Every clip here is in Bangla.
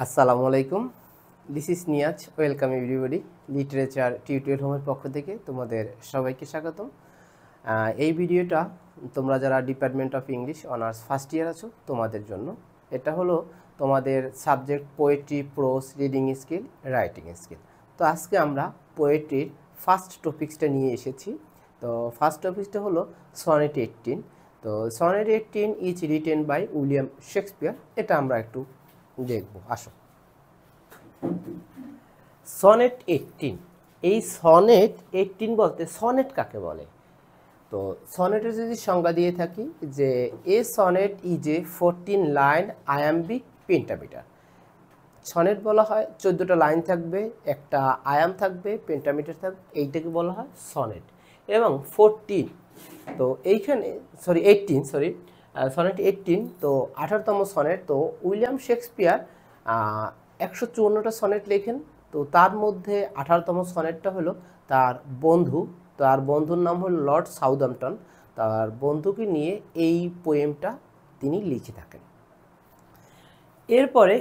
আসসালামু আলাইকুম। This is Niaz. Welcome everybody. Literature tutorial হোমের পক্ষ থেকে তোমাদের সবাইকে স্বাগতম। এই ভিডিওটা তোমরা যারা department of English honours first year আছো তোমাদের জন্য। এটা হলো তোমাদের subject poetry, pros, reading skill, writing skill. তো আজকে আমরা পোয়েট্রির ফার্স্ট টপিক্সটা নিয়ে এসেছি। তো ফার্স্ট টপিক্সটা হলো সনেট 18। তো sonnet 18 is written by William Shakespeare. এটা আমরা একটু দেখব। আসো, সনেট 18। এই সনেট 18 বলতে সনেট কাকে বলে? তো সনেটের যদি সংজ্ঞা দিয়ে থাকি যে a sonnet is a 14 line iambic pentameter. Sonnet বলা হয় 14টা লাইন থাকবে, একটা আয়াম থাকবে, পেন্টামিটার থাকবে, এইটাকে বলা হয় সনেট। এবং 14, তো এইখানে 18 সনেট 18 তো 18তম সনেট। তো উইলিয়াম শেক্সপিয়ার 154টা সনেট লেখেন। তো তার মধ্যে 18তম সনেটটা হলো তার বন্ধু, তার বন্ধুর নাম হলো লর্ড সাউদাম্পটন। তার বন্ধুকে নিয়ে এই পোয়েমটা তিনি লিখে থাকেন। এরপরে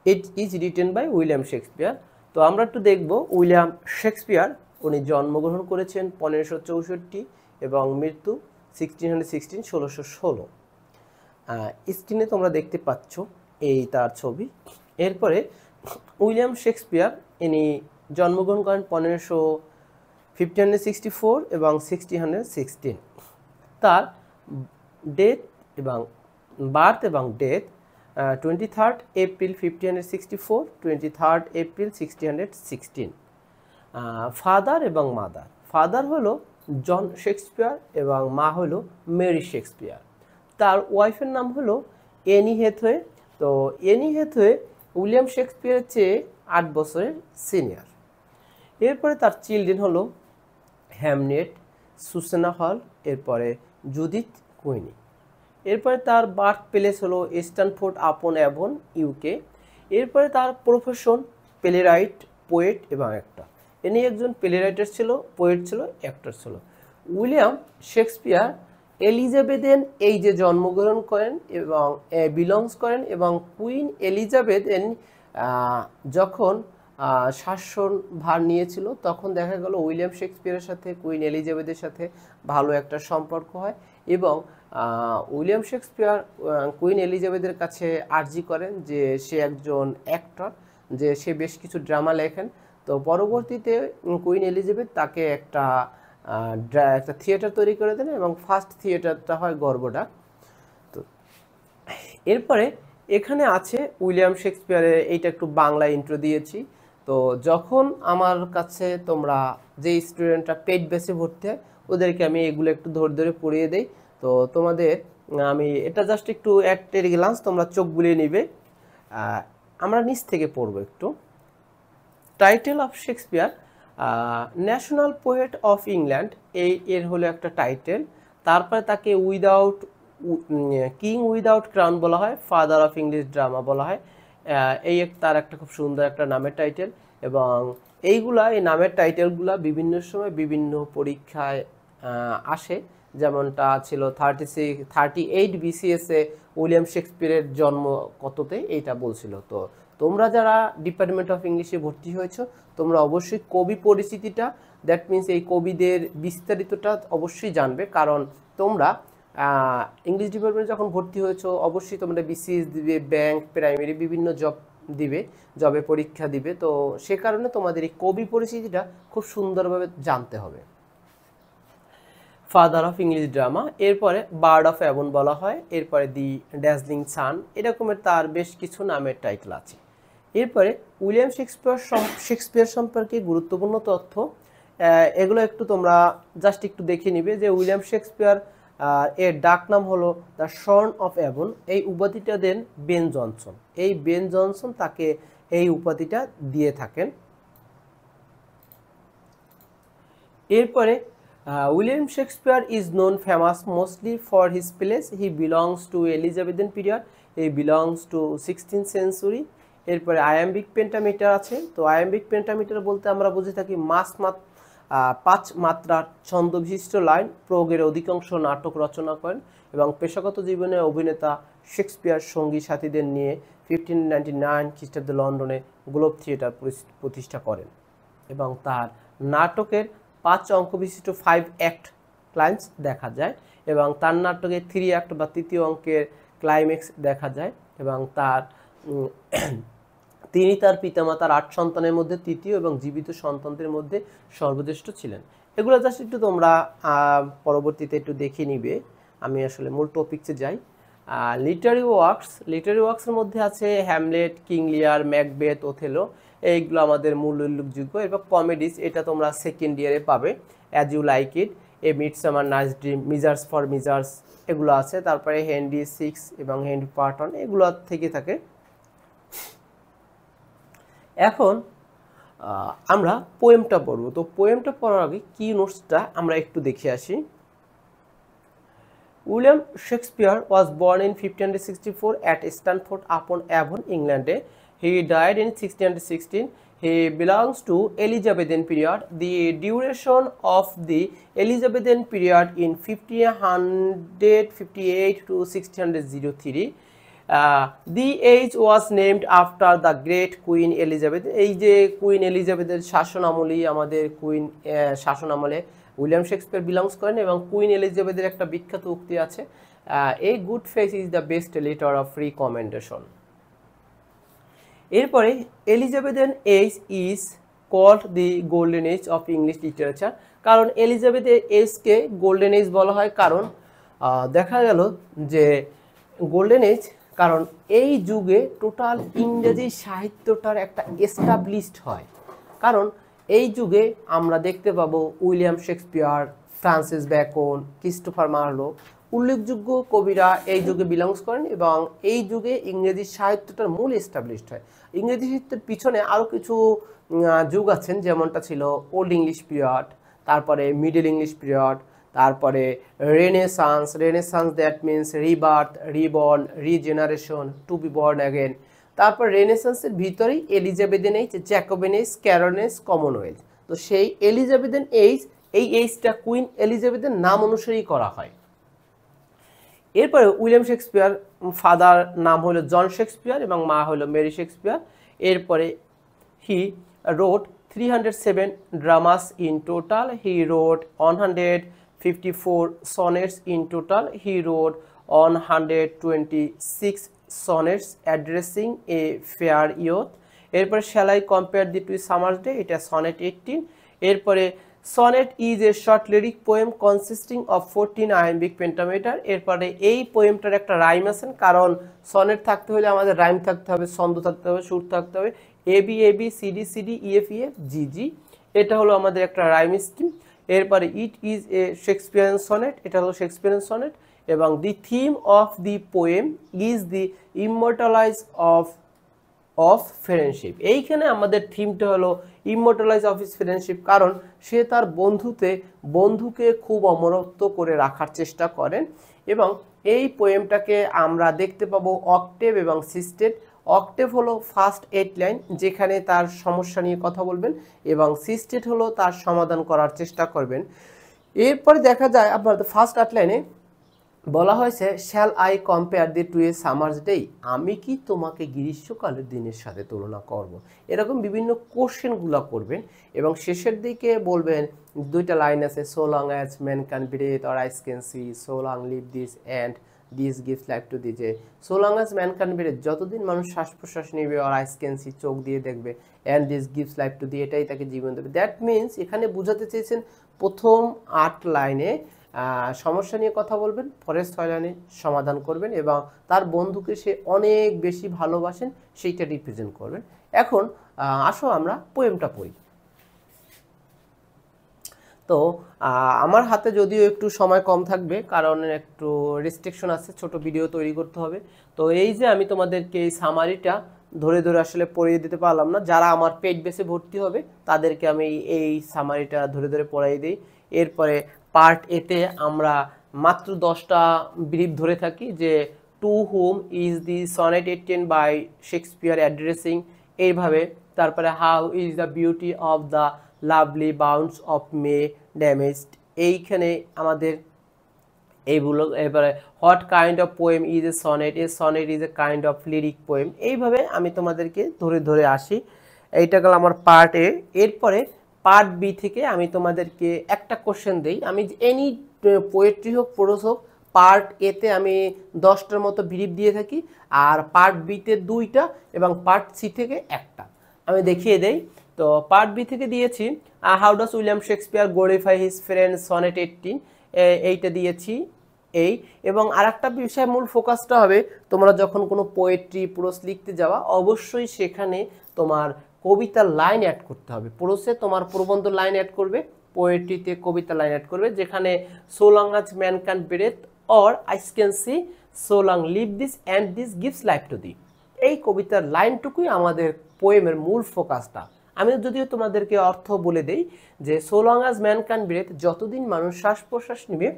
it is written by William Shakespeare. তো আমরা একটু দেখব উইলিয়াম শেক্সপিয়ার উনি জন্মগ্রহণ করেছেন 1564 এবং মৃত্যু 1616। স্ক্রিনে তোমরা দেখতে পাচ্ছ এই তার ছবি। এরপরে উইলিয়াম শেক্সপিয়ার ইনি জন্মগ্রহণ করেন 1564 এবং 1616। তার ডেথ এবং বার্থ এবং death 23rd April 1564, 23rd April 1616। Father এবং মাদার, ফাদার হলো জন শেক্সপিয়ার এবং মা হলো মেরি শেক্সপিয়ার। তার ওয়াইফের নাম হলো এনি হেথওয়ে। তো এনি হেথওয়ে উইলিয়াম শেক্সপিয়ারের চেয়ে 8 বছরের সিনিয়র। এরপরে তার চিলড্রেন হলো হ্যামনেট, সুসেনা হল, এরপরে জুডিথ কুইনি। এরপরে তার বার্থ প্লেস হলো স্ট্যানফোর্ড আপন অ্যাভন, ইউকে। এরপরে তার প্রফেশন প্লেরাইট, পোয়েট এবং অ্যাক্টর। ইনি একজন প্লেরাইটার ছিল, পোয়েট ছিল, অ্যাক্টর ছিল। উইলিয়াম শেক্সপিয়ার এলিজাবেথেন এই যে জন্মগ্রহণ করেন এবং বিলংস করেন, এবং কুইন এলিজাবেথেন যখন শাসন ভার নিয়েছিল তখন দেখা গেল উইলিয়াম শেক্সপিয়ারের সাথে কুইন এলিজাবেথের সাথে ভালো একটা সম্পর্ক হয়, এবং উইলিয়াম শেক্সপিয়ার কুইন এলিজাবেথের কাছে আর্জি করেন যে সে একজন অ্যাক্টর, যে সে বেশ কিছু ড্রামা লেখেন। তো পরবর্তীতে কুইন এলিজাবেথ তাকে একটা থিয়েটার তৈরি করে দেন এবং ফার্স্ট থিয়েটারটা হয় গর্বডাক। তো এরপরে এখানে আছে উইলিয়াম শেক্সপিয়ারের, এইটা একটু বাংলা ইন্ট্রো দিয়েছি। তো যখন আমার কাছে তোমরা যে স্টুডেন্টরা পেইড বেসে ভর্তি হয় ওদেরকে আমি এগুলো একটু ধরে ধরে পড়িয়ে দেই। তো তোমাদের আমি এটা জাস্ট একটু অ্যাক্টের গ্লান্স, তোমরা চোখ বুলিয়ে নিবে। আমরা নিচ থেকে পড়বো একটু। Title of Shakespeare, national poet of England, এর হলো একটা টাইটেল। তারপরে তাকে কিং উইদাউট ক্রাউন বলা হয়, ফাদার অফ ইংলিশ ড্রামা বলা হয়। এই তার একটা খুব সুন্দর একটা নামের টাইটেল। এবং এই নামের টাইটেলগুলা বিভিন্ন সময় বিভিন্ন পরীক্ষায় আসে। যেমনটা ছিল 38 বিসিএসে উইলিয়াম শেক্সপিয়ারের জন্ম কততে এইটা বলছিল। তো তোমরা যারা ডিপার্টমেন্ট অফ ইংলিশে ভর্তি হয়েছো তোমরা অবশ্যই কবি পরিচিতিটা, দ্যাট মিনস এই কবিদের বিস্তারিতটা অবশ্যই জানবে, কারণ তোমরা ইংলিশ ডিপার্টমেন্টে যখন ভর্তি হয়েছো অবশ্যই তোমরা বিসিএস দিবে, ব্যাংক, প্রাইমারি বিভিন্ন জব দিবে, জবে পরীক্ষা দিবে। তো সে কারণে তোমাদের এই কবি পরিচিতিটা খুব সুন্দরভাবে জানতে হবে। ফাদার অফ ইংলিশ ড্রামা, এরপরে বার্ড অফ অ্যাভন বলা হয়, এরপরে দি ড্যাজলিং সান, এরকমের তার বেশ কিছু নামের টাইটেল আছে। এরপরে উইলিয়াম শেক্সপিয়ার সম্পর্কে গুরুত্বপূর্ণ তথ্য, এগুলো একটু তোমরা জাস্ট একটু দেখে নিবে যে উইলিয়াম শেক্সপিয়ার এর ডাক নাম হলো দ্য সন অফ অ্যাভন। এই উপাধিটা দেন বেন জনসন। এই বেন জনসন তাকে এই উপাধিটা দিয়ে থাকেন। এরপরে William Shakespeare is known famous mostly for his plays. He belongs to Elizabethan period, he belongs to 16th century. এরপরে আয়াম্বিক পেন্টামিটার আছে। তো আয়াম্বিক পেন্টামিটার বলতে আমরা বুঝে থাকি 5 মাত্রার ছন্দবিশিষ্ট লাইন। প্রয়োগের অধিকাংশ নাটক রচনা করেন এবং পেশাগত জীবনে অভিনেতা শেক্সপিয়ার সঙ্গী সাথীদের নিয়ে 1599 খ্রিস্টাব্দে লন্ডনে গ্লোব থিয়েটার প্রতিষ্ঠা করেন এবং তার নাটকের 5 অঙ্ক বিশিষ্ট 5 অ্যাক্ট ক্লাইম্যাক্স দেখা যায় এবং তার নাটকে 3 অ্যাক্ট বা তৃতীয় অঙ্কের ক্লাইম্যাক্স দেখা যায় এবং তিনি তার পিতামাতার 8 সন্তানের মধ্যে তৃতীয় এবং জীবিত সন্তানদের মধ্যে সর্বজ্যেষ্ঠ ছিলেন। এগুলো জাস্ট একটু তোমরা পরবর্তীতে একটু দেখে নিবে। আমি আসলে মূল টপিকসে যাই। লিটারি ওয়ার্কসের মধ্যে আছে হ্যামলেট, কিং লিয়ার, ম্যাকবেথ, ওথেলো, এইগুলো আমাদের মূল উল্লেখযোগ্য। এবং কমেডিস, এটা তোমরা সেকেন্ড ইয়ারে পাবে, as you like it, a midsummer night's dream, measures for measures, এগুলো আছে। তারপরে হেনরি সিক্স এবং হেনরি পার্টন, এগুলো থেকে থাকে। এখন আমরা পোয়েমটা পড়ব। তো পোয়েমটা পড়ার আগে কি নোটসটা আমরা একটু দেখে আসি। William Shakespeare was born in 1564 at Stanford upon Avon, England. He died in 1616. He belongs to Elizabethan period. The duration of the Elizabethan period in 1558 to 1603. The age was named after the great Queen Elizabeth. এই যে কুইন এলিজাবেথের শাসন আমলেই আমাদের কুইন শাসন আমলে উইলিয়াম শেক্সপিয়ার বিলংস করেন এবং কুইন এলিজাবেথের একটা বিখ্যাত উক্তি আছে, a good face is the best letter of recommendation. এরপরে Elizabethan age is called the golden age of English literature. কারণ এলিজাবেথের এজকে গোল্ডেন এজ বলা হয় কারণ দেখা গেল যে গোল্ডেন এজ, কারণ এই যুগে টোটাল ইংরেজি সাহিত্যটার একটা এস্টাবলিশড হয়। কারণ এই যুগে আমরা দেখতে পাবো William Shakespeare, Francis bacon, Christopher Marlowe, উল্লেখযোগ্য কবিরা এই যুগে বিলংস করেন এবং এই যুগে ইংরেজি সাহিত্যটার মূল এস্টাবলিশড হয়। ইংরেজি সাহিত্যের পিছনে আরও কিছু যুগ আছেন, যেমনটা ছিল ওল্ড ইংলিশ পিরিয়ড, তারপরে মিডল ইংলিশ পিরিয়ড, তারপরে renaissance, that means rebirth, reborn, regeneration, to be born again. তারপর রেনেসান্সের ভিতরেই Elizabethan age, Jacobean age, Caroline age, Commonwealth. তো সেই এলিজাবেথেন এজ, এই এজটা কুইন এলিজাবেথের নাম অনুসারেই করা হয়। এরপরে উইলিয়াম শেক্সপিয়ার ফাদার নাম হলো জন শেক্সপিয়ার এবং মা হলো মেরি শেক্সপিয়ার। এরপরে he wrote 307 dramas in total. He wrote 154 sonnets in total. He wrote 126 sonnets addressing a fair youth. এরপরে shall I compare the two summer's day, এটা sonnet 18। এরপরে sonnet is a short lyric poem consisting of 14 iambic pentameter। এরপরে এই পোয়েমটার একটা রাইম আছে, কারণ সনেট থাকতে হলে আমাদের রাইম থাকতে হবে, ছন্দ থাকতে হবে, সুর থাকতে হবে, A B A B, C D C D, E F E F, G G, এটা হলো আমাদের একটা রাইম স্কিম। এরপরে it is a Shakespearean sonnet, এটা হলো শেক্সপিয়ারিয়ান সনেট। এবং the theme of the poem is the immortalize of friendship. এইখানে আমাদের থিমটা হলো ইমমর্টালাইজ অফ হিজ ফ্রেন্ডশিপ, কারণ সে তার বন্ধুকে খুব অমরত্ব করে রাখার চেষ্টা করেন। এবং এই পোয়েমটাকে আমরা দেখতে পাবো অক্টেভ এবং সিস্টেট। অক্টেভ হলো ফার্স্ট 8 লাইন, যেখানে তার সমস্যা নিয়ে কথা বলবেন, এবং সিস্টেট হলো তার সমাধান করার চেষ্টা করবেন। এরপরে দেখা যায় আপনার ফার্স্ট 8 লাইনে বলা হয়েছে shall I compare thee to a summer's day, আমি কি তোমাকে গ্রীষ্মকালের দিনের সাথে তুলনা করব। এরকম বিভিন্ন কোশ্চেনগুলো করবেন এবং শেষের দিকে বলবেন, দুইটা লাইন আছে, so long as man can breathe or eyes can see, so long live this and this gives life to thee, যে so long as man can breathe, যতদিন মানুষ শ্বাস প্রশ্বাস নেবে, অর আইস ক্যান সি, চোখ দিয়ে দেখবে, and this gives life to দি, এটাই তাকে জীবন দেবে। দ্যাট মিনস এখানে বোঝাতে চেয়েছেন প্রথম 8 লাইনে সমস্যা নিয়ে কথা বলবেন, পরের 6 লাইনে সমাধান করবেন এবং তার বন্ধুকে সে অনেক বেশি ভালোবাসেন সেইটা রিপ্রেজেন্ট করবেন। এখন আসো আমরা পোয়েমটা পড়ি। তো আমার হাতে যদিও একটু সময় কম থাকবে, কারণ একটু রেস্ট্রিকশন আছে, ছোট ভিডিও তৈরি করতে হবে। তো এই যে আমি তোমাদেরকে এই সামারিটা ধরে ধরে আসলে পড়িয়ে দিতে পারলাম না, যারা আমার পেইড বেসে ভর্তি হবে তাদেরকে আমি এই সামারিটা ধরে ধরে পড়াই দিই। এরপরে পার্ট এতে আমরা মাত্র 10টা ব্রিফ ধরে থাকি, যে to whom is the sonnet 18 by Shakespeare addressing, এইভাবে। তারপরে how is the beauty of the lovely bounds of may damaged, এইখানে আমাদের এইগুলো। এবারে what kind of poem is a sonnet, a sonnet is a kind of lyric poem. এইভাবে আমি তোমাদেরকে ধরে ধরে আসি। এইটা গেল আমার পার্ট এ। এরপরে পার্ট বি থেকে আমি তোমাদেরকে একটা কোশ্চেন দিই। আমি এনি পোয়েট্রি হোক, প্রোজ হোক, পার্ট এতে আমি 10টার মতো ব্রিফ দিয়ে থাকি, আর পার্ট বিতে 2টা এবং পার্ট সি থেকে একটা। আমি দেখিয়ে দেই। তো পার্ট বি থেকে দিয়েছি how does William Shakespeare glorify his friend sonnet 18, এইটা দিয়েছি এই। এবং আরেকটা বিষয় মূল ফোকাসটা হবে, তোমরা যখন কোনো পোয়েট্রি প্রোজ লিখতে যাওয়া অবশ্যই সেখানে তোমার কবিতার লাইন অ্যাড করতে হবে। প্রোজে তোমার প্রবন্ধ লাইন অ্যাড করবে, পোয়েট্রিতে কবিতা লাইন অ্যাড করবে, যেখানে সো লং আজ man can breathe or I can see so long live this and this gives life to দি। এই কবিতার লাইনটুকুই আমাদের পোয়েমের মূল ফোকাসটা। আমি যদিও তোমাদেরকে অর্থ বলে দেই যে সো লং আজ ম্যান ক্যান ব্রেথ, যতদিন মানুষ শ্বাস প্রশ্বাস নেবে,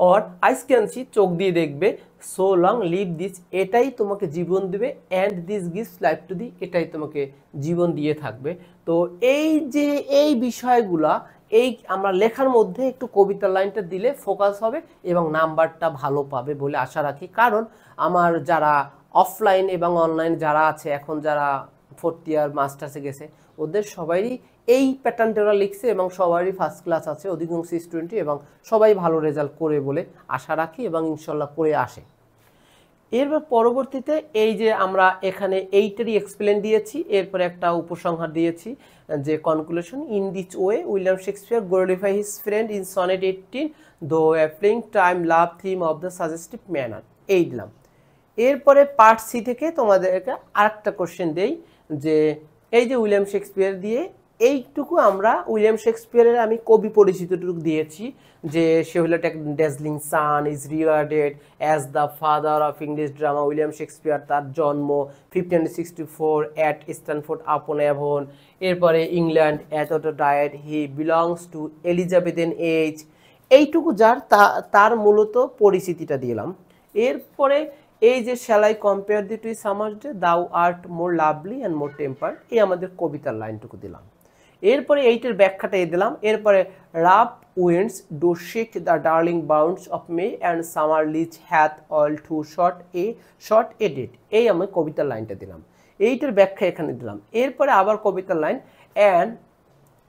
অর আইস ক্যান সি চোখ দিয়ে দেখবে, সো লং লিভ দিস এটাই তোমাকে জীবন দেবে, and this gives life to দি এটাই তোমাকে জীবন দিয়ে থাকবে। তো এই যে এই বিষয়গুলা এই আমরা লেখার মধ্যে একটু কবিতার লাইনটা দিলে ফোকাস হবে এবং নাম্বারটা ভালো পাবে বলে আশা রাখি। কারণ আমার যারা অফলাইন এবং অনলাইন যারা আছে, এখন যারা 4th ইয়ার মাস্টার্সে গেছে, ওদের সবারই এই প্যাটার্নটা ওরা লিখছে এবং সবারই ফার্স্ট ক্লাস আছে, অধিকাংশ স্টুডেন্টই, এবং সবাই ভালো রেজাল্ট করে বলে আশা রাখি এবং ইনশাল্লাহ করে আসে। এরপর পরবর্তীতে এই যে আমরা এখানে এইটারই এক্সপ্লেন দিয়েছি, এরপরে একটা উপসংহার দিয়েছি যে conclusion, in this way William Shakespeare glorify his friend in sonnet 18 though applying time love theme of the suggestive manner, এই দিলাম। এরপরে পার্ট সি থেকে তোমাদেরকে আরেকটা কোশ্চেন দেই যে এই যে উইলিয়াম শেক্সপিয়ার দিয়ে এইটুকু আমরা উইলিয়াম শেক্সপিয়ারের আমি কবি পরিচিতটুকু দিয়েছি যে সে হলো একটা dazzling sun is regarded as the father of English drama. William Shakespeare, তার জন্ম 1564 অ্যাট স্ট্যানফোর্ড আপন অ্যাভন। এরপরে ইংল্যান্ড এতটা ডায়েট, he belongs to Elizabethan age. এইটুকু যার তার মূলত পরিচিতিটা দিলাম। এরপরে এই যে shall I compare thee to summer day thou art more lovely and more temper, এই আমাদের কবিতার লাইনটুকু দিলাম। এরপরে এইটার ব্যাখ্যাটা দিলাম। এরপরে rough winds do shake the darling bounds of May and summer lease hath all too short a date, এই আমি কবিতার লাইনটা দিলাম। এইটার ব্যাখ্যা এখানে দিলাম। এরপরে আবার কবিতার line, and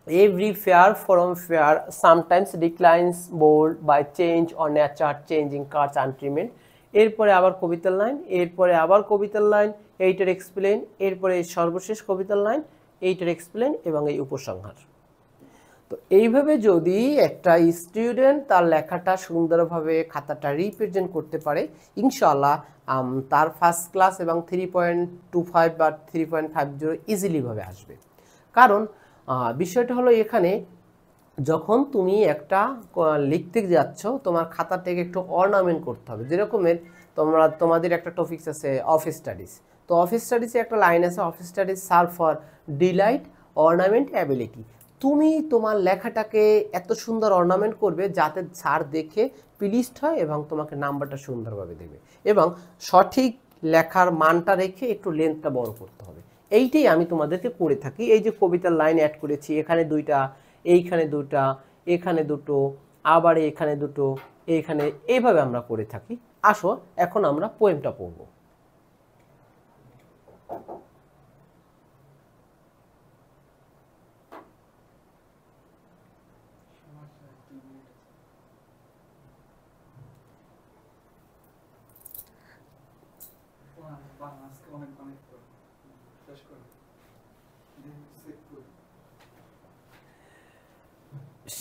every fair from fair sometimes declines bold by change or nature changing cards and treatment। এরপরে আবার কবিতার লাইন, এরপরে আবার কবিতার লাইন, এইটার এক্সপ্লেন, এরপরে সর্বশেষ কবিতার লাইন, এইটার এক্সপ্লেন এবং এই উপসংহার। তো এইভাবে যদি একটা স্টুডেন্ট তার লেখাটা সুন্দরভাবে খাতাটা রিপ্রেজেন্ট করতে পারে, ইনশাআল্লাহ তার ফার্স্ট ক্লাস এবং 3.25 বা 3.50 ইজিলিভাবে আসবে। কারণ বিষয়টা হলো এখানে যখন তুমি একটা লিখতে যাচ্ছ, তোমার খাতাটাকে একটু অর্নামেন্ট করতে হবে। যেরকমের তোমাদের একটা টপিকস আছে অফিস স্টাডিজ, তো অফিস স্টাডিজে একটা লাইন আছে, of studies serve for delight ornament ability. তুমি তোমার লেখাটাকে এত সুন্দর অর্নামেন্ট করবে যাতে স্যার দেখে প্লিজড হয় এবং তোমাকে নাম্বারটা সুন্দরভাবে দেবে, এবং সঠিক লেখার মানটা রেখে একটু লেন্থটা বড় করতে হবে। এইটাই আমি তোমাদেরকে করে থাকি। এই যে কবিতার লাইন অ্যাড করেছি, এখানে 2টা, এইখানে 2টা, এখানে 2টো, আবার এখানে 2টো, এইখানে, এইভাবে আমরা করে থাকি। আসো এখন আমরা পোয়েমটা পড়ব।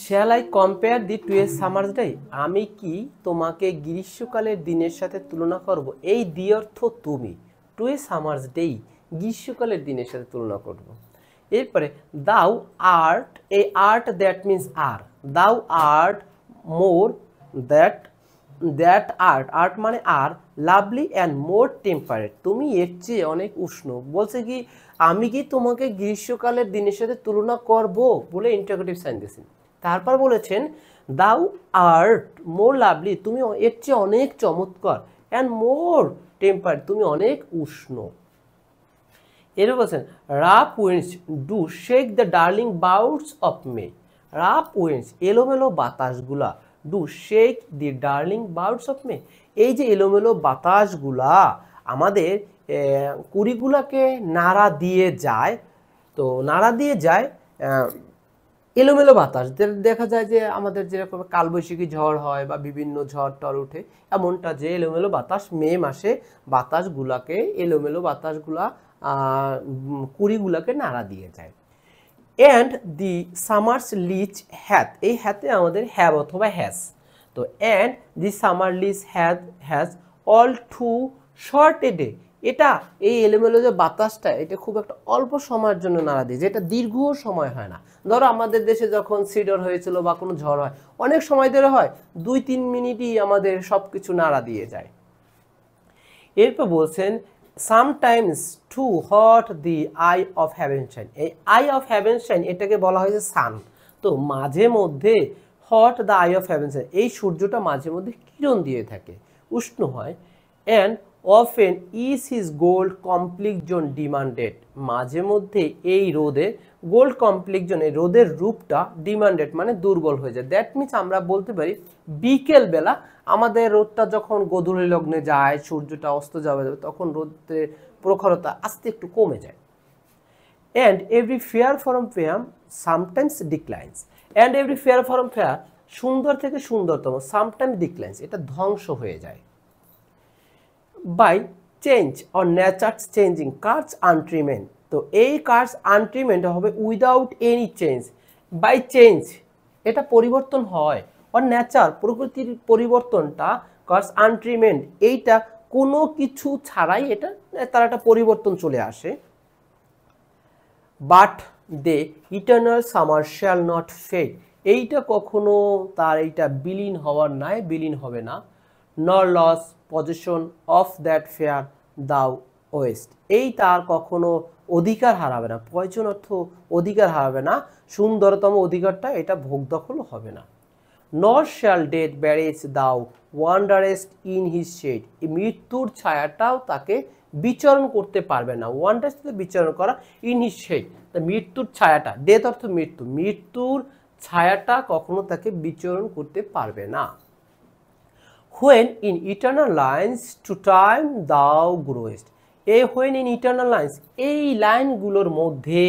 Shall I compare thee to a summer's day, আমি কি তোমাকে গ্রীষ্মকালের দিনের সাথে তুলনা করব। এই দি অর্থ তুমি, টু এ সামার্স ডে গ্রীষ্মকালের দিনের সাথে তুলনা করব। এরপরে দাউ আর্ট, এই আর্ট দ্যাট মিনস আর, দাউ আর্ট মোর দ্যাট আর্ট মানে আর, লাভলি অ্যান্ড মোর টেম্পারেট, তুমি এর চেয়ে অনেক উষ্ণ। বলছে কি আমি কি তোমাকে গ্রীষ্মকালের দিনের সাথে তুলনা করব বলে ইন্টারোগেটিভ সাইন দিয়েছেন। তারপর বলেছেন দাউ আর্ট মোর লাভলি, তুমি এর চেয়ে অনেক চমৎকার, অ্যান্ড মোর টেম্পার, তুমি অনেক উষ্ণ। এর বলছেন rough winds do shake the darling buds of May, rough winds এলোমেলো বাতাসগুলা do shake the darling birds of May. এই যে এলোমেলো বাতাসগুলা আমাদের কুড়িগুলাকে নাড়া দিয়ে যায়, তো নাড়া দিয়ে যায় এলোমেলো বাতাস। দেখা যায় যে আমাদের যেরকম কালবৈশাখী ঝড় হয় বা বিভিন্ন ঝড় টড় উঠে, এমনটা যে এলোমেলো বাতাস মে মাসে বাতাসগুলাকে এলোমেলো বাতাসগুলা কুড়িগুলাকে নাড়া দিয়ে যায়। And the summer's lease hath, এই হ্যাথে আমাদের হ্যাভ অথবা হ্যাজ। তো and the summer lease has all too short a day, এটা এই এলোমেলো যে বাতাসটা এটা খুব একটা অল্প সময়ের জন্য নাড়া দিয়ে, যেটা দীর্ঘ সময় হয় না। ধরো আমাদের দেশে যখন সিডর হয়েছিল বা কোনো ঝড় হয় অনেক সময় ধরে হয়, 2-3 মিনিটই আমাদের সব কিছু নাড়া দিয়ে যায়। এরপর বলছেন sometimes too hot the eye of heaven shine, এই আই অফ হ্যাভেন শাইন এটাকে বলা হয়েছে সান। তো মাঝে মধ্যে hot the eye of heaven shine, এই সূর্যটা মাঝে মধ্যে কিরণ দিয়ে থাকে, উষ্ণ হয়। And often is his gold complexion demanded, মাঝে মধ্যে এই রোদে গোল্ড কমপ্লিকজন, এই রোদের রূপটা ডিমান্ডেড মানে দুর্বল হয়ে যায়। দ্যাট মিনস আমরা বলতে পারি বিকেলবেলা আমাদের রোদটা যখন গোধূলি লগ্নে যায়, সূর্যটা অস্ত যাবে, তখন রোদের প্রখরতা আস্তে একটু কমে যায়। And every fair from fair sometimes declines, and every fair from fair, সুন্দর থেকে সুন্দরতম, সামটাইমস ডিক্লাইন্স, এটা ধ্বংস হয়ে যায়। By change or nature's changing course untrimmed, তো এই কার্স আনট্রিমেন্ট হবে without any change. By change এটা পরিবর্তন হয়, অর নেচার প্রকৃতির পরিবর্তনটা, কার্স আনট্রিমেন্ট এইটা কোনো কিছু ছাড়াই এটা তার একটা পরিবর্তন চলে আসে। But thy eternal summer shall not fade, এইটা কখনো তার এইটা বিলীন হওয়ার নাই, বিলীন হবে না। Nor lose possession of that fair thou owest, এই তার কখনো অধিকার হারাবে না, পয়জন অর্থ অধিকার হারাবে না, সুন্দরতম অধিকারটা এটা ভোগ দখল হবে না। নর শ্যাল ডেথ ব্যারেজ দাও ওয়ান্ডারেস্ট ইন হিজ শেড, এই মৃত্যুর ছায়াটাও তাকে বিচরণ করতে পারবে না, ওয়ান্ডারেস্ট বিচরণ করা, ইন হিজ শেড, তা মৃত্যুর ছায়াটা, ডেথ অর্থ মৃত্যু, মৃত্যুর ছায়াটা কখনো তাকে বিচরণ করতে পারবে না। When in eternal lines to time thou growest, এই when in eternal lines এই লাইনগুলোর মধ্যে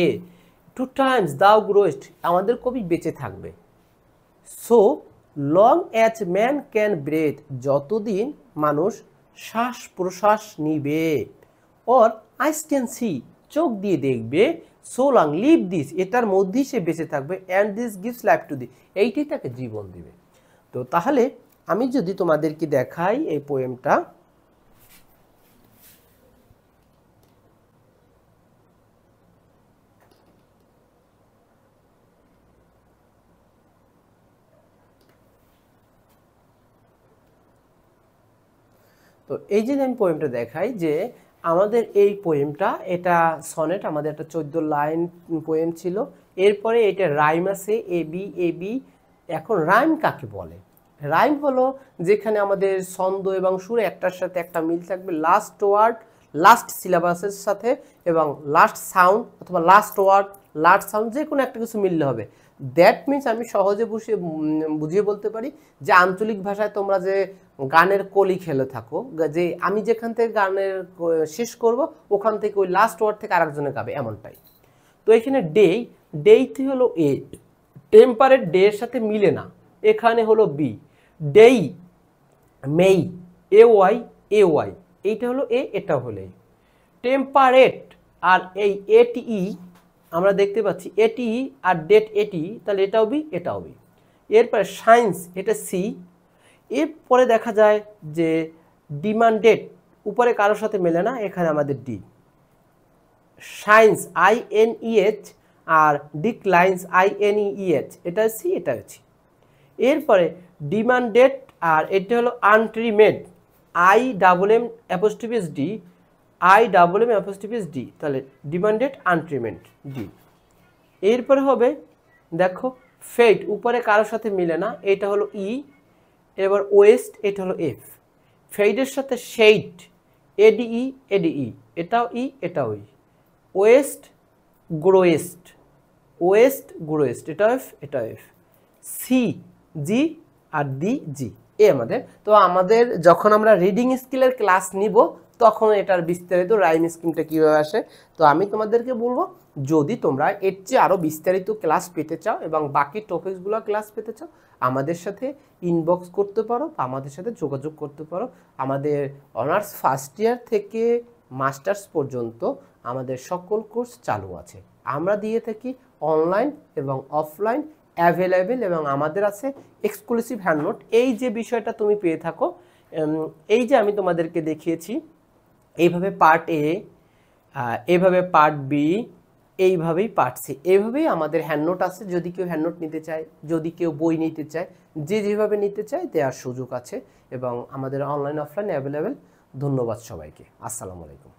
to times thou growest আমাদের কবি বেঁচে থাকবে। So long as man can breathe, যতদিন মানুষ শ্বাস প্রশ্বাস নিবে, or eyes can see চোখ দিয়ে দেখবে, so long live this এটার মধ্যেই সে বেঁচে থাকবে, and this gives life to thee এইটাই তাকে জীবন দিবে। তো তাহলে আমি যদি তোমাদেরকে দেখাই এই পোয়েমটা, তো এই যে আমি পোয়েমটা দেখাই যে আমাদের এই পোয়েমটা এটা সনেট, আমাদের একটা 14 লাইন পোয়েম ছিল, এরপরে এটা রাইম আছে এ বি। এখন রাইম কাকে বলে? রাইম হলো যেখানে আমাদের ছন্দ এবং সুর একটার সাথে একটা মিল থাকবে, লাস্ট ওয়ার্ড লাস্ট সিলেবাসের সাথে এবং লাস্ট সাউন্ড অথবা লাস্ট ওয়ার্ড লাস্ট সাউন্ড যে কোনো একটা কিছু মিললে হবে। দ্যাট মিনস আমি সহজে বুঝিয়ে বলতে পারি যে আঞ্চলিক ভাষায় তোমরা যে গানের কলি খেলে থাকো, যে আমি যেখান থেকে গানের শেষ করব ওখান থেকে ওই লাস্ট ওয়ার্ড থেকে আরেকজনে গাবে, এমনটাই। তো এখানে ডেইতে হলো এ, টেম্পারেট ডে এর সাথে মিলে না, এখানে হলো বি, ডেই মেই এ ওয়াই এইটা হলো এ, এটা হলো এ। টেম্পারেট আর এই এটিই আমরা দেখতে পাচ্ছি, এটিই আর ডেট এটি, তাহলে এটাও বি এটাও বি। এরপরে সায়েন্স এটা সি, এরপরে দেখা যায় যে ডিমান্ডেড উপরে কারোর সাথে মেলে না, এখানে আমাদের ডি। সায়েন্স INEH আর ডিক্লাইন্স INEH, এটা সি এটা হচ্ছে। এরপরে ডিমান্ডেড আর এটা হলো আনট্রিমেড IMM''D IMM''D, তাহলে ডিমান্ডেড আনট্রিমেড ডি। এরপরে হবে দেখো ফেট উপরে কারোর সাথে মিলে না, এটা হলো ই। এবার ওয়েস্ট এটা হলো এফ, ফেডের সাথে শেড এডিই এটাও ই এটাও ই। ওয়েস্ট গ্রোয়েস্ট এটা এফ এটা এফ। সি জি আর দি জি এ আমাদের। তো আমাদের যখন আমরা রিডিং স্কিলের ক্লাস নিব তখন এটার বিস্তারিত রাইম স্কিমটা কীভাবে আসে, তো আমি তোমাদেরকে বলবো যদি তোমরা এর চেয়ে আরও বিস্তারিত ক্লাস পেতে চাও এবং বাকি টপিকসগুলো ক্লাস পেতে চাও আমাদের সাথে ইনবক্স করতে পারো বা আমাদের সাথে যোগাযোগ করতে পারো। আমাদের অনার্স ফার্স্ট ইয়ার থেকে মাস্টার্স পর্যন্ত আমাদের সকল কোর্স চালু আছে। আমরা দিয়ে থাকি অনলাইন এবং অফলাইন অ্যাভেলেবেল, এবং আমাদের আছে এক্সক্লুসিভ হ্যান্ডনোট। এই যে বিষয়টা তুমি পেয়ে থাকো, এই যে আমি তোমাদেরকে দেখিয়েছি এইভাবে পার্ট এ, এইভাবে পার্ট বি, এইভাবেই পার্ট সি, এইভাবেই আমাদের হ্যান্ডনোট আছে। যদি কেউ হ্যান্ডনোট নিতে চায়, যদি কেউ বই নিতে চায়, যে যেভাবে নিতে চায় দেওয়ার সুযোগ আছে এবং আমাদের অনলাইন অফলাইন অ্যাভেলেবেল। ধন্যবাদ সবাইকে। আসসালামু আলাইকুম।